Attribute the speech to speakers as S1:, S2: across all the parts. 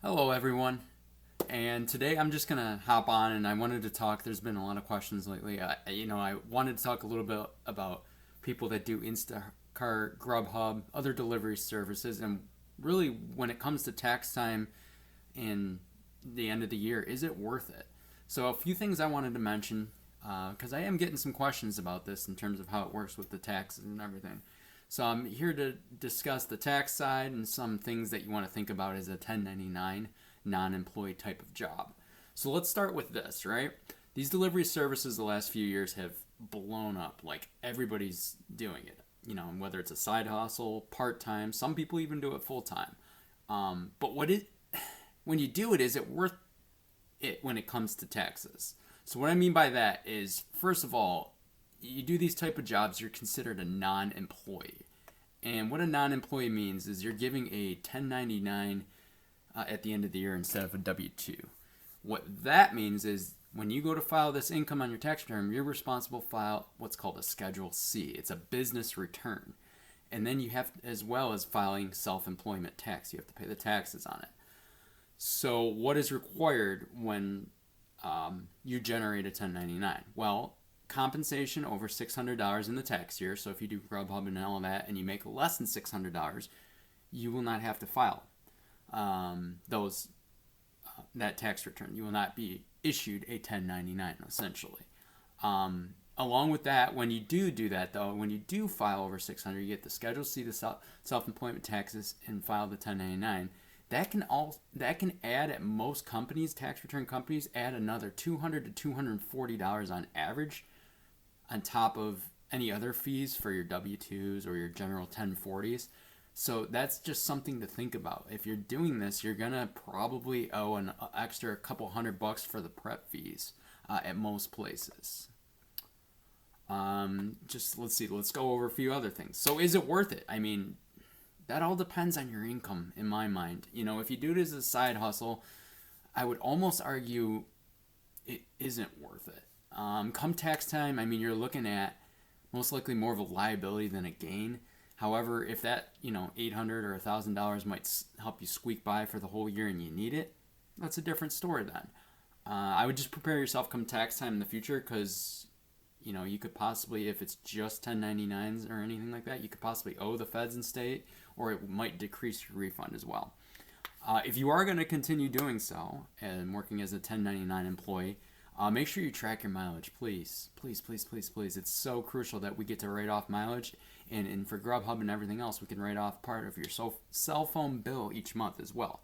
S1: Hello, everyone. And today I'm just going to hop on and I wanted to talk. There's been a lot of questions lately. I wanted to talk a little bit about people that do Instacart, Grubhub, other delivery services. And really, when it comes to tax time and the end of the year, is it worth it? So, a few things I wanted to mention because I am getting some questions about this in terms of how it works with the taxes and everything. So I'm here to discuss the tax side and some things that you want to think about as a 1099 non-employee type of job. So let's start with this, right? These delivery services the last few years have blown up. Like everybody's doing it. Whether it's a side hustle, part-time, some people even do it full-time. But when you do it, is it worth it when it comes to taxes? So what I mean by that is, first of all, you do these type of jobs, you're considered a non-employee. And what a non-employee means is you're giving a 1099 at the end of the year instead of a W-2. What that means is when you go to file this income on your tax return, you're responsible to file what's called a Schedule C. It's a business return. And then you have, as well as filing self-employment tax, you have to pay the taxes on it. So what is required when you generate a 1099? Well, compensation over $600 in the tax year. So if you do Grubhub and all of that and you make less than $600, you will not have to file that tax return. You will not be issued a 1099 essentially. Along with that, when you do that though, when you do file over 600, you get the Schedule C, the self-employment taxes, and file the 1099. That can add, at most companies, tax return companies, add another $200 to $240 on average on top of any other fees for your W-2s or your general 1040s. So that's just something to think about. If you're doing this, you're going to probably owe an extra couple $100 for the prep fees at most places. Let's go over a few other things. So is it worth it? I mean, that all depends on your income in my mind. If you do it as a side hustle, I would almost argue it isn't worth it. Come tax time, I mean, you're looking at most likely more of a liability than a gain. However, if that, $800 or $1,000 might help you squeak by for the whole year and you need it, that's a different story then. I would just prepare yourself come tax time in the future because, you could possibly, if it's just 1099s or anything like that, you could possibly owe the feds and state, or it might decrease your refund as well. If you are going to continue doing so and working as a 1099 employee, make sure you track your mileage, please. Please, please, please, please. It's so crucial that we get to write off mileage. And for Grubhub and everything else, we can write off part of your cell phone bill each month as well.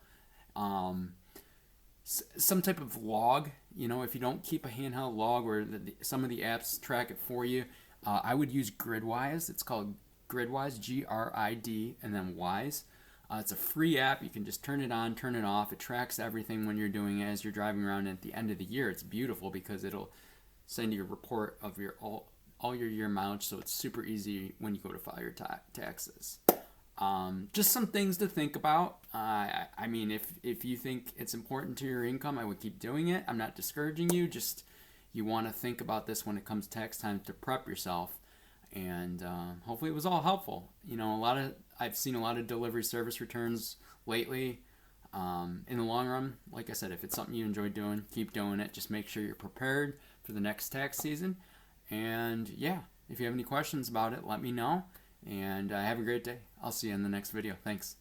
S1: Some type of log, if you don't keep a handheld log where some of the apps track it for you, I would use Gridwise. It's called Gridwise, Grid, and then Wise. It's a free app. You can just turn it on, turn it off. It tracks everything when you're doing it as you're driving around. And at the end of the year, it's beautiful because it'll send you a report of your all your year mileage. So it's super easy when you go to file your taxes. Just some things to think about. I mean, if you think it's important to your income, I would keep doing it. I'm not discouraging you. Just you want to think about this when it comes tax time to prep yourself. And hopefully it was all helpful. I've seen a lot of delivery service returns lately. In the long run, like I said, if it's something you enjoy doing, keep doing it. Just make sure you're prepared for the next tax season. And yeah, if you have any questions about it, let me know. And have a great day. I'll see you in the next video. Thanks.